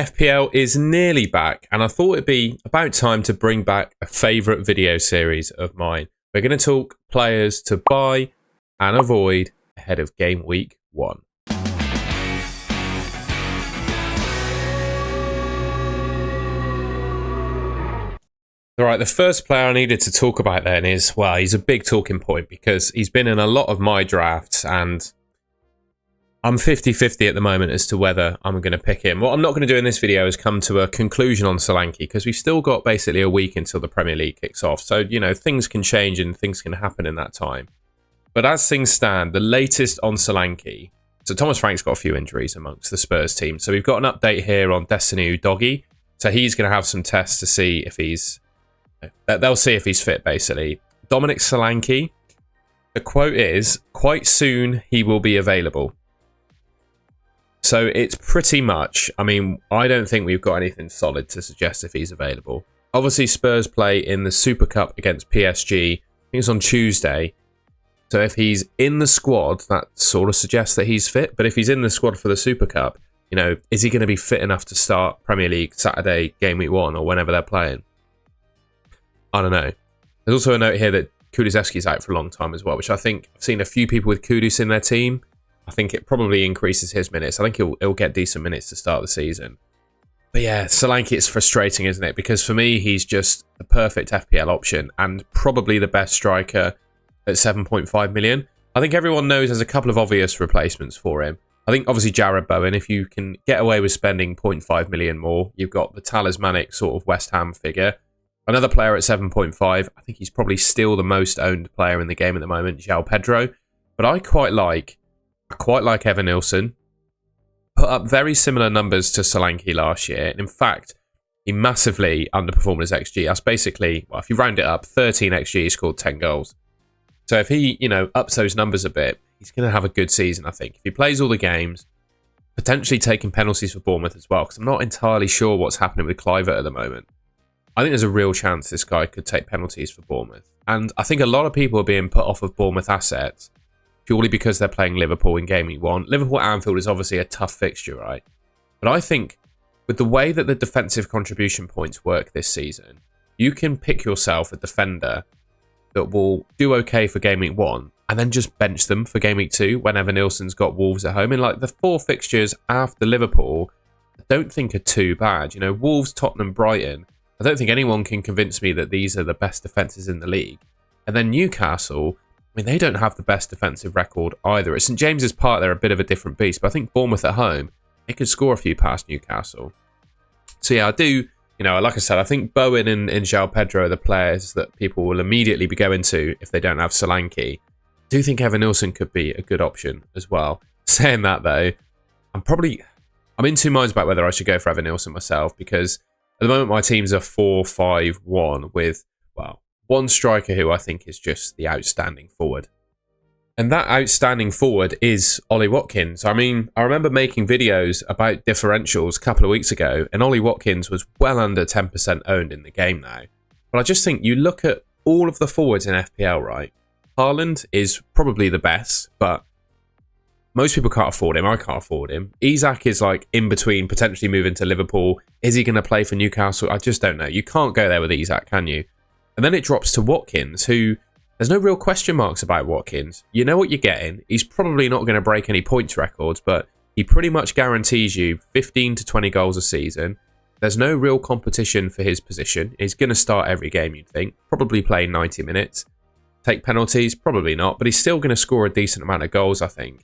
FPL is nearly back, and I thought it'd be about time to bring back a favourite video series of mine. We're going to talk players to buy and avoid ahead of game week 1. Alright, the first player I needed to talk about then is, well, he's a big talking point because he's been in a lot of my drafts and I'm 50-50 at the moment as to whether I'm going to pick him. What I'm not going to do in this video is come to a conclusion on Solanke because we've still got basically a week until the Premier League kicks off. So, you know, things can change and things can happen in that time. But as things stand, the latest on Solanke, so Thomas Frank's got a few injuries amongst the Spurs team. So we've got an update here on Destiny Udogie. So he's going to have some tests to see if he's... They'll see if he's fit, basically. Dominic Solanke, the quote is, quite soon he will be available. So it's pretty much, I mean, I don't think we've got anything solid to suggest if he's available. Obviously, Spurs play in the Super Cup against PSG. I think it's on Tuesday. So if he's in the squad, that sort of suggests that he's fit. But if he's in the squad for the Super Cup, you know, is he going to be fit enough to start Premier League Saturday, game week 1, or whenever they're playing? I don't know. There's also a note here that Kulusevski's out for a long time as well, which I think I've seen a few people with Kudus in their team. I think it probably increases his minutes. I think he'll get decent minutes to start the season. But yeah, Solanke, it's frustrating, isn't it? Because for me, he's just the perfect FPL option and probably the best striker at 7.5 million. I think everyone knows there's a couple of obvious replacements for him. I think obviously Jared Bowen, if you can get away with spending 0.5 million more, you've got the talismanic sort of West Ham figure. Another player at 7.5, I think he's probably still the most owned player in the game at the moment, João Pedro. But I quite like Evan Nilsson. Put up very similar numbers to Solanke last year. And in fact, he massively underperformed his XG. That's basically, well, if you round it up, 13 XG, he scored 10 goals. So if he, you know, ups those numbers a bit, he's going to have a good season, I think. If he plays all the games, potentially taking penalties for Bournemouth as well, because I'm not entirely sure what's happening with Kluivert at the moment. I think there's a real chance this guy could take penalties for Bournemouth. And I think a lot of people are being put off of Bournemouth assets purely because they're playing Liverpool in game week 1. Liverpool at Anfield is obviously a tough fixture, right? But I think with the way that the defensive contribution points work this season, you can pick yourself a defender that will do okay for game week 1 and then just bench them for game week 2 when Evan Nilsson's got Wolves at home. And like the 4 fixtures after Liverpool, I don't think are too bad. You know, Wolves, Tottenham, Brighton, I don't think anyone can convince me that these are the best defences in the league. And then Newcastle, I mean, they don't have the best defensive record either. At St James's Park, they're a bit of a different beast. But I think Bournemouth at home, they could score a few past Newcastle. So yeah, I do, you know, like I said, I think Bowen and João Pedro are the players that people will immediately be going to if they don't have Solanke. I do think Evan Nilsson could be a good option as well. Saying that though, I'm in two minds about whether I should go for Evan Nilsson myself, because at the moment, my teams are 4-5-1 with, well, one striker who I think is just the outstanding forward. And that outstanding forward is Ollie Watkins. I mean, I remember making videos about differentials a couple of weeks ago, and Ollie Watkins was well under 10% owned in the game now. But I just think you look at all of the forwards in FPL, right? Haaland is probably the best, but most people can't afford him. I can't afford him. Isak is like in between, potentially moving to Liverpool. Is he going to play for Newcastle? I just don't know. You can't go there with Isak, can you? And then it drops to Watkins, who there's no real question marks about Watkins. You know what you're getting. He's probably not going to break any points records, but he pretty much guarantees you 15 to 20 goals a season. There's no real competition for his position. He's going to start every game, you'd think. Probably play 90 minutes. Take penalties? Probably not, but he's still going to score a decent amount of goals, I think.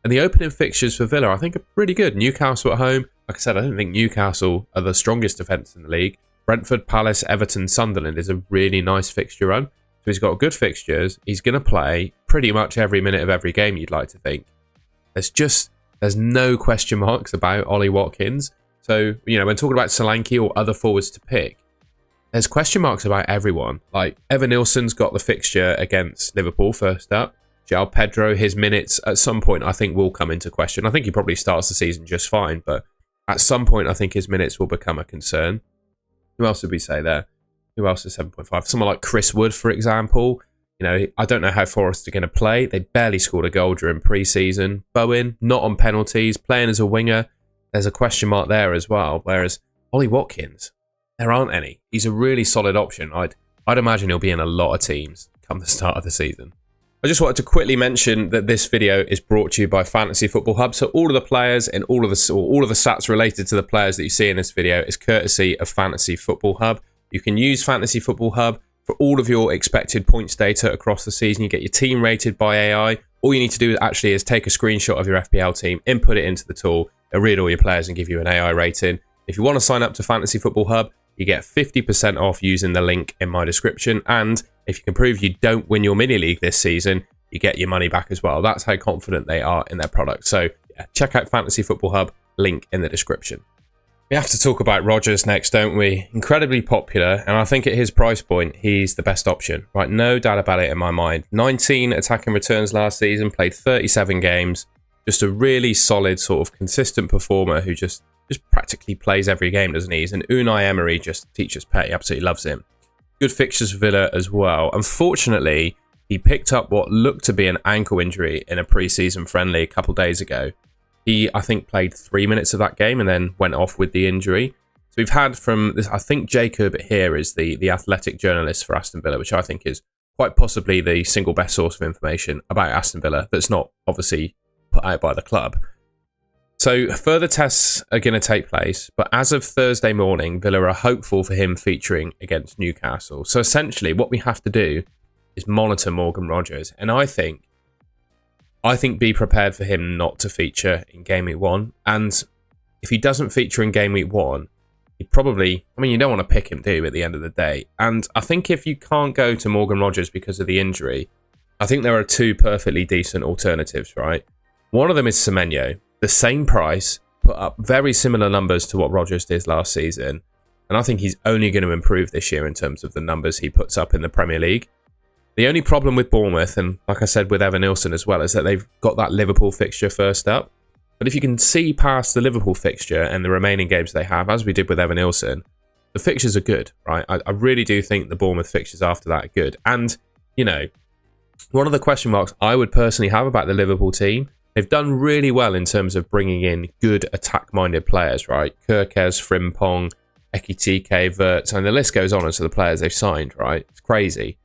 And the opening fixtures for Villa, I think, are pretty good. Newcastle at home. Like I said, I don't think Newcastle are the strongest defence in the league. Brentford, Palace, Everton, Sunderland is a really nice fixture run. So he's got good fixtures. He's going to play pretty much every minute of every game, you'd like to think. There's no question marks about Ollie Watkins. So, you know, when talking about Solanke or other forwards to pick, there's question marks about everyone. Like, Evan Nilsson's got the fixture against Liverpool first up. João Pedro, his minutes at some point I think will come into question. I think he probably starts the season just fine, but at some point I think his minutes will become a concern. Who else would we say there? Who else is 7.5? Someone like Chris Wood, for example. You know, I don't know how Forest are going to play. They barely scored a goal during pre-season. Bowen, not on penalties, playing as a winger. there's a question mark there as well. Whereas Ollie Watkins, there aren't any. He's a really solid option. I'd imagine he'll be in a lot of teams come the start of the season. I just wanted to quickly mention that this video is brought to you by Fantasy Football Hub. So all of the players and all of the stats related to the players that you see in this video is courtesy of Fantasy Football Hub. You can use Fantasy Football Hub for all of your expected points data across the season. You get your team rated by AI. All you need to do actually is take a screenshot of your FPL team, input it into the tool, it'll read all your players and give you an AI rating. If you want to sign up to Fantasy Football Hub, you get 50% off using the link in my description. And if you can prove you don't win your mini league this season, you get your money back as well. That's how confident they are in their product. So yeah, check out Fantasy Football Hub, link in the description. We have to talk about Rodgers next, don't we? Incredibly popular, and I think at his price point, he's the best option, right? No doubt about it in my mind. 19 attacking returns last season, played 37 games. Just a really solid sort of consistent performer who just practically plays every game, doesn't he? He's an Unai Emery just teacher's pet. He absolutely loves him. Good fixtures for Villa as well. Unfortunately, he picked up what looked to be an ankle injury in a pre-season friendly a couple days ago. He, I think, played 3 minutes of that game and then went off with the injury. So we've had from this, I think Jacob here is the athletic journalist for Aston Villa, which I think is quite possibly the single best source of information about Aston Villa that's not obviously put out by the club. So further tests are going to take place, but as of Thursday morning, Villa are hopeful for him featuring against Newcastle. So essentially what we have to do is monitor Morgan Rodgers, and I think be prepared for him not to feature in Game Week 1. And if he doesn't feature in Game Week 1, he probably, I mean, you don't want to pick him, do you, at the end of the day? And I think if you can't go to Morgan Rodgers because of the injury, I think there are two perfectly decent alternatives, right? One of them is Semenyo. The same price, put up very similar numbers to what Rodgers did last season. And I think he's only going to improve this year in terms of the numbers he puts up in the Premier League. The only problem with Bournemouth, and like I said with Evan Nilsson as well, is that they've got that Liverpool fixture first up. But if you can see past the Liverpool fixture and the remaining games they have, as we did with Evan Nilsson, the fixtures are good, right? I really do think the Bournemouth fixtures after that are good. And, you know, one of the question marks I would personally have about the Liverpool team, they've done really well in terms of bringing in good attack-minded players, right? Kirkez, Frimpong, Ekitike, Wirtz, and the list goes on as to the players they've signed, right? It's crazy.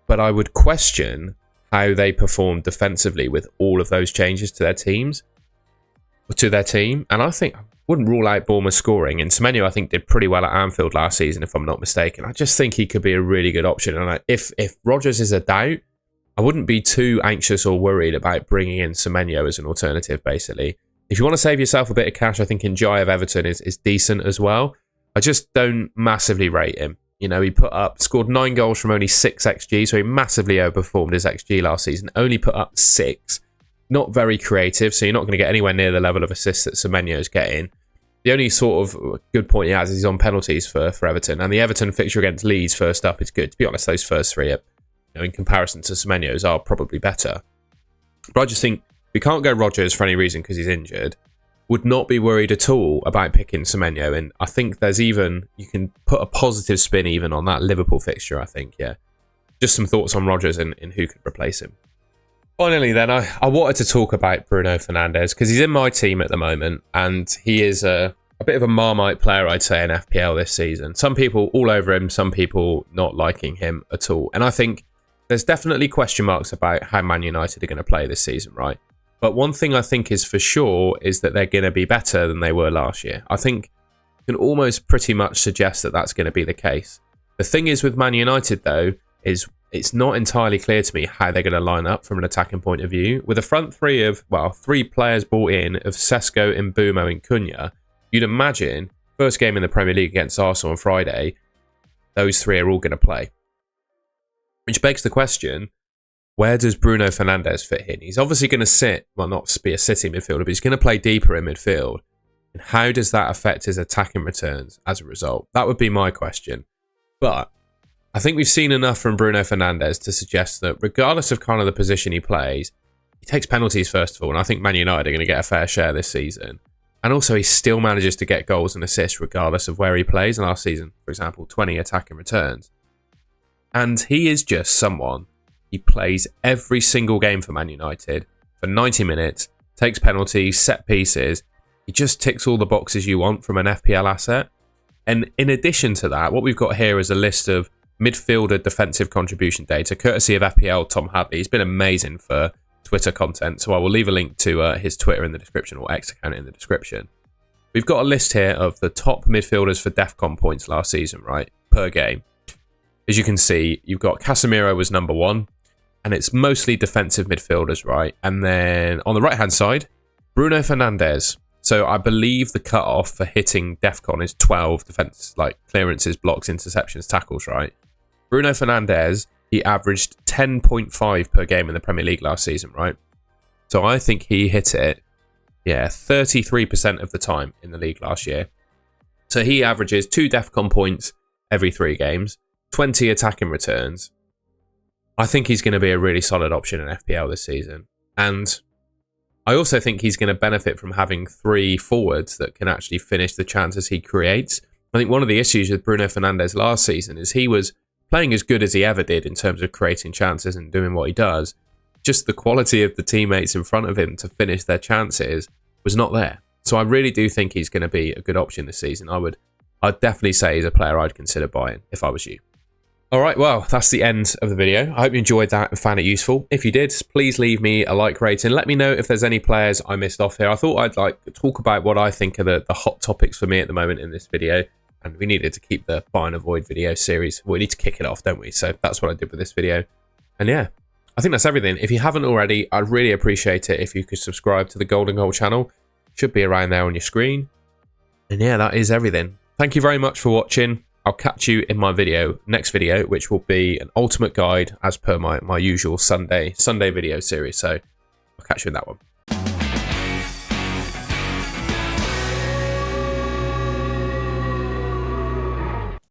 But I would question how they performed defensively with all of those changes to their teams, to their team. And I think I wouldn't rule out Bournemouth scoring. And Semenyo, I think, did pretty well at Anfield last season, if I'm not mistaken. I just think he could be a really good option. And if Rodgers is a doubt, I wouldn't be too anxious or worried about bringing in Semenyo as an alternative, basically. If you want to save yourself a bit of cash, I think Njai of Everton is decent as well. I just don't massively rate him. You know, he scored 9 goals from only 6 XG, so he massively overperformed his XG last season. Only put up 6. Not very creative, so you're not going to get anywhere near the level of assists that Semenyo's getting. The only sort of good point he has is he's on penalties for Everton, and the Everton fixture against Leeds first up is good. To be honest, those first 3 are, you know, in comparison to Semenyo's, are probably better. But I just think we can't go Rodgers for any reason because he's injured. Would not be worried at all about picking Semenyo, and I think there's even, you can put a positive spin even on that Liverpool fixture, I think, yeah. Just some thoughts on Rodgers and who could replace him. Finally then, I wanted to talk about Bruno Fernandes because he's in my team at the moment, and he is a bit of a Marmite player, I'd say, in FPL this season. Some people all over him, some people not liking him at all. And I think there's definitely question marks about how Man United are going to play this season, right? But one thing I think is for sure is that they're going to be better than they were last year. I think you can almost pretty much suggest that that's going to be the case. The thing is with Man United, though, is it's not entirely clear to me how they're going to line up from an attacking point of view. With a front 3 of, well, 3 players brought in of Sesko, Mbeumo and Cunha, you'd imagine, first game in the Premier League against Arsenal on Friday, those 3 are all going to play. Which begs the question, where does Bruno Fernandes fit in? He's obviously going to sit, well, not be a sitting midfielder, but he's going to play deeper in midfield. And how does that affect his attacking returns as a result? That would be my question. But I think we've seen enough from Bruno Fernandes to suggest that regardless of kind of the position he plays, he takes penalties first of all, and I think Man United are going to get a fair share this season. And also he still manages to get goals and assists regardless of where he plays. And last season, for example, 20 attacking returns. And he is just someone. He plays every single game for Man United for 90 minutes, takes penalties, set pieces, He just ticks all the boxes you want from an FPL asset. And in addition to that, what we've got here is a list of midfielder defensive contribution data, courtesy of FPL Tom Hadley. He's been amazing for Twitter content, so I will leave a link to his Twitter in the description, or X account in the description. We've got a list here of the top midfielders for DEFCON points last season, right, per game. As you can see, you've got Casemiro was number 1, and it's mostly defensive midfielders, right? And then on the right-hand side, Bruno Fernandes. So I believe the cut-off for hitting DEFCON is 12 defense, like clearances, blocks, interceptions, tackles, right? Bruno Fernandes, he averaged 10.5 per game in the Premier League last season, right? So I think he hit it, 33% of the time in the league last year. So he averages 2 DEFCON points every 3 games, 20 attacking returns. I think he's going to be a really solid option in FPL this season. And I also think he's going to benefit from having 3 forwards that can actually finish the chances he creates. I think one of the issues with Bruno Fernandes last season is he was playing as good as he ever did in terms of creating chances and doing what he does. Just the quality of the teammates in front of him to finish their chances was not there. So I really do think he's going to be a good option this season. I'd definitely say he's a player I'd consider buying if I was you. All right, well, that's the end of the video. I hope you enjoyed that and found it useful. If you did, please leave me a like rating. Let me know if there's any players I missed off here. I thought I'd talk about what I think are the hot topics for me at the moment in this video. And we needed to keep the buy and avoid video series. We need to kick it off, don't we? So that's what I did with this video. And yeah, I think that's everything. If you haven't already, I'd really appreciate it if you could subscribe to the Golden Goal channel. It should be around there on your screen. And yeah, that is everything. Thank you very much for watching. I'll catch you in my next video, which will be an ultimate guide as per my usual Sunday video series. So I'll catch you in that one.